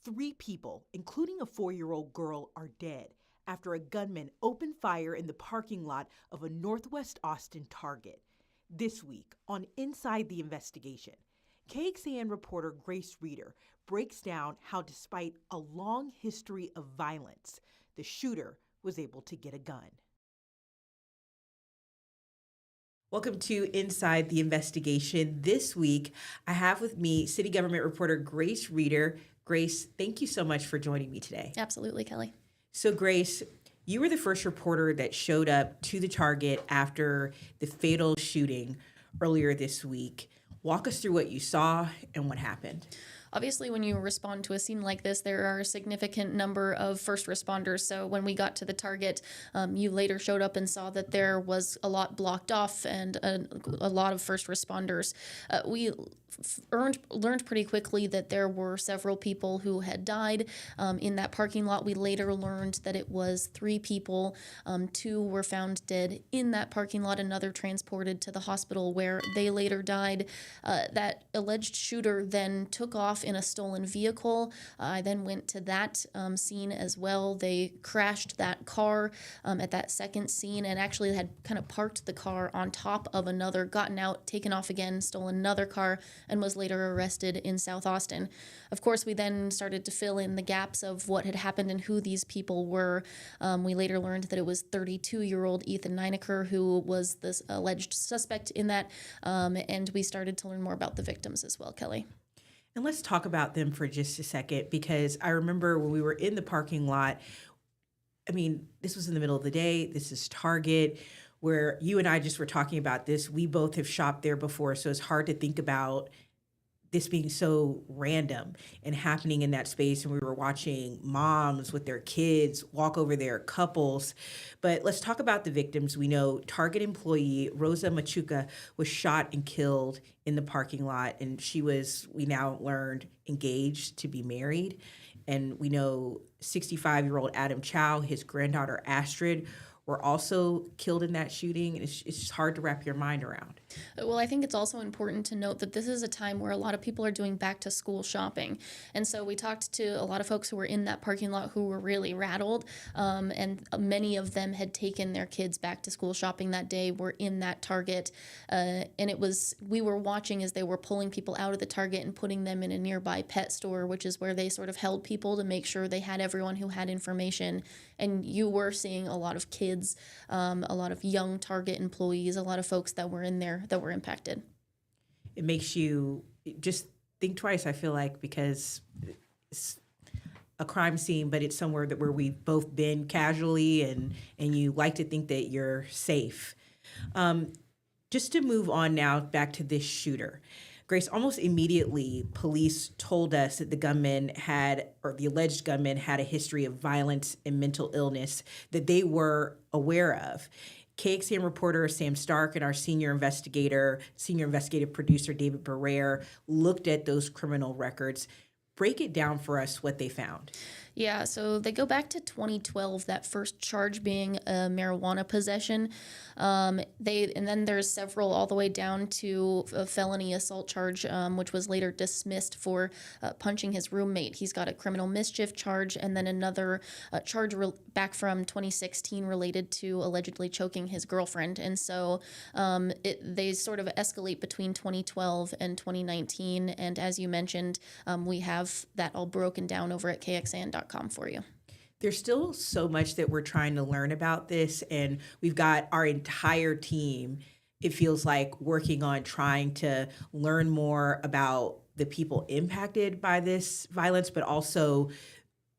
3 people, including a 4-year-old girl, are dead after a gunman opened fire in the parking lot of a Northwest Austin Target. This week on Inside the Investigation, KXAN reporter Grace Reader breaks down how, despite a long history of violence, the shooter was able to get a gun. Welcome to Inside the Investigation. This week, I have with me city government reporter Grace Reader. Grace, thank you so much for joining me today. Absolutely, Kelly. So, Grace, you were the first reporter that showed up to the Target after the fatal shooting earlier this week. Walk us through what you saw and what happened. Obviously, when you respond to a scene like this, there are a significant number of first responders. So when we got to the Target, you later showed up and saw that there was a lot blocked off and a lot of first responders. We learned pretty quickly that there were several people who had died in that parking lot. We later learned that it was 3 people. 2 were found dead in that parking lot, another transported to the hospital where they later died. That alleged shooter then took off in a stolen vehicle. I then went to that scene as well. They crashed that car at that second scene and actually had kind of parked the car on top of another, gotten out, taken off again, stolen another car, and was later arrested in South Austin. Of course, we then started to fill in the gaps of what had happened and who these people were. We later learned that it was 32-year-old Ethan Nineker who was this alleged suspect in that, and we started to learn more about the victims as well, Kelly. And let's talk about them for just a second, because I remember when we were in the parking lot, I mean, this was in the middle of the day. This is Target, where you and I just were talking about this. We both have shopped there before, so it's hard to think about this being so random and happening in that space. And we were watching moms with their kids walk over there, couples. But let's talk about the victims. We know Target employee Rosa Machuca was shot and killed in the parking lot. And she was, we now learned, engaged to be married. And we know 65-year-old Adam Chow, his granddaughter Astrid, were also killed in that shooting. And it's just hard to wrap your mind around. Well, I think it's also important to note that this is a time where a lot of people are doing back to school shopping. And so we talked to a lot of folks who were in that parking lot who were really rattled. And many of them had taken their kids back to school shopping that day, were in that Target. And we were watching as they were pulling people out of the Target and putting them in a nearby pet store, which is where they sort of held people to make sure they had everyone who had information. And you were seeing a lot of kids, a lot of young Target employees, a lot of folks that were in there that were impacted. It makes you just think twice, I feel like, because it's a crime scene, but it's somewhere where we've both been casually, and you like to think that you're safe. Just to move on now back to this shooter. Grace, almost immediately, police told us that the alleged gunman had a history of violence and mental illness that they were aware of. KXAN reporter Sam Stark and our senior investigative producer David Barrere looked at those criminal records. Break it down for us what they found. Yeah, so they go back to 2012, that first charge being marijuana possession. And then there's several all the way down to a felony assault charge, which was later dismissed for punching his roommate. He's got a criminal mischief charge, and then another charge back from 2016 related to allegedly choking his girlfriend. And so they sort of escalate between 2012 and 2019. And as you mentioned, we have that all broken down over at KXAN.com for you. There's still so much that we're trying to learn about this, and we've got our entire team, it feels like, working on trying to learn more about the people impacted by this violence, but also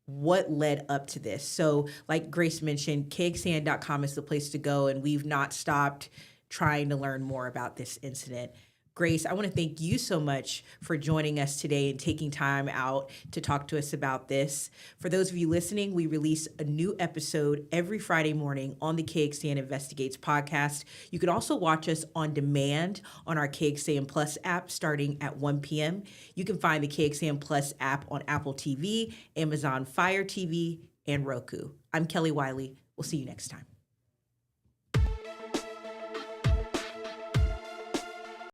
what led up to this. So like Grace mentioned, KXAN.com is the place to go, and we've not stopped trying to learn more about this incident. Grace, I want to thank you so much for joining us today and taking time out to talk to us about this. For those of you listening, we release a new episode every Friday morning on the KXAN Investigates podcast. You can also watch us on demand on our KXAN Plus app starting at 1 p.m. You can find the KXAN Plus app on Apple TV, Amazon Fire TV, and Roku. I'm Kelly Wiley. We'll see you next time.